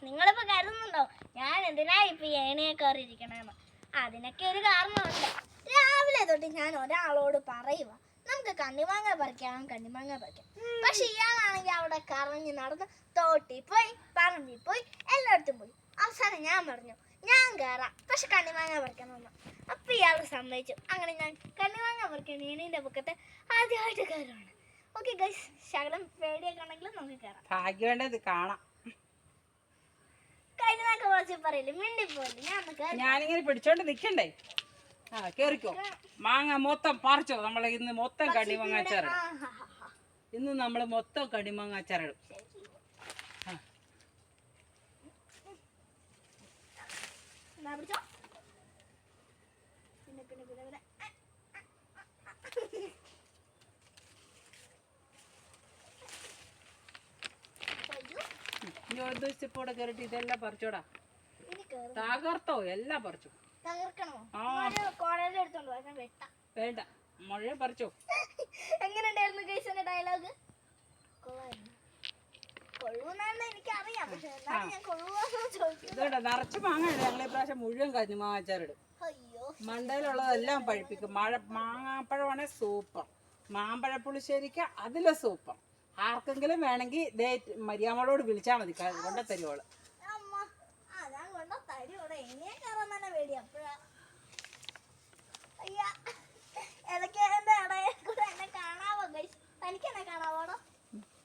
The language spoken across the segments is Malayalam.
നിങ്ങളിപ്പോ കരുതുന്നുണ്ടോ ഞാൻ എന്തിനാ ഇപ്പൊ ഏണിയെ കയറിയിരിക്കണെന്ന്? അതിനൊക്കെ ഒരു കാരണമുണ്ട്. രാവിലെ തൊട്ട് ഞാൻ ഒരാളോട് പറയുക നമുക്ക് കണ്ണിമാങ്ങ പറിക്കാം. പക്ഷെ ഇയാളാണെങ്കിൽ അവിടെ കറങ്ങി നടന്ന് തോട്ടിൽ പോയി, പറമ്പിൽ പോയി, എല്ലായിടത്തും പോയി. അവസാനം ഞാൻ പറഞ്ഞു ഞാൻ കയറാം, പക്ഷെ കണ്ണിമാങ്ങ പറിക്കണമെന്ന്. അപ്പൊ ഇയാൾ സമ്മതിച്ചു. അങ്ങനെ ഞാൻ കണ്ണിമാങ്ങ പറിക്കാൻ ഏണീന്റെ പൊക്കത്ത് ആദ്യമായിട്ട് കയറുവാണ്. ഓക്കെ ഗൈസ്, ശകലം പേടിയൊക്കെ ഉണ്ടെങ്കിലും നമുക്ക് കയറാം. ഭാഗ്യവേണ്ടത് കാണാം. കഴിഞ്ഞൊക്കെ കുറച്ച് പറയില്ല, മിണ്ടിപ്പോയില്ല. ഞാനിങ്ങനെ പിടിച്ചോണ്ട് നിക്കണ്ടേ? ആ കേറിക്കോ. മാങ്ങ മൊത്തം പറിച്ചോ. നമ്മളെ ഇന്ന് മൊത്തം കണ്ണിമാങ്ങ അച്ചാറിടും. ഇന്ന് നമ്മള് മൊത്തം കണ്ണിമാങ്ങ അച്ചാറിടും. ഇപ്പോടെ കേറിട്ട് ഇതെല്ലാം പറിച്ചോടാ. തകർത്തോ? എല്ലാം പറിച്ചു. വേണ്ട, മഴ പറിച്ചോ. എങ്ങനെയുണ്ടായിരുന്നു ഗൈസിന്റെ ഡയലോഗ്? ഇതോടെ നിറച്ച് മാങ്ങയാണ്. ഞങ്ങൾ ഈ പ്രാവശ്യം മുഴുവൻ കണ്ണിമാങ്ങ അച്ചാറിടും. മണ്ടയിലുള്ളതെല്ലാം പഴിപ്പിക്കും. മാങ്ങാപ്പഴമാണെ സൂപ്പർ. മാമ്പഴ പുളിശ്ശേരിക്ക അതിലെ സൂപ്പർ. ആർക്കെങ്കിലും വേണമെങ്കിൽ മരിയാമ്മളോട് വിളിച്ചാൽ മതി, കൊണ്ട തരുവോള്.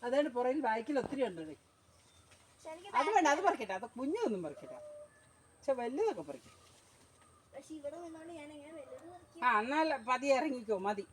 അതുകൊണ്ട് പുറകിൽ ബാക്കിൽ ഒത്തിരി ഉണ്ട്. അത് വേണ്ട, അത് പറിക്കട്ടെ. അത് കുഞ്ഞൊന്നും പറിക്കട്ടെ, പക്ഷെ വലുതൊക്കെ പറിക്കും. ആ എന്നാൽ പതിയെ ഇറങ്ങിക്കോ, മതി.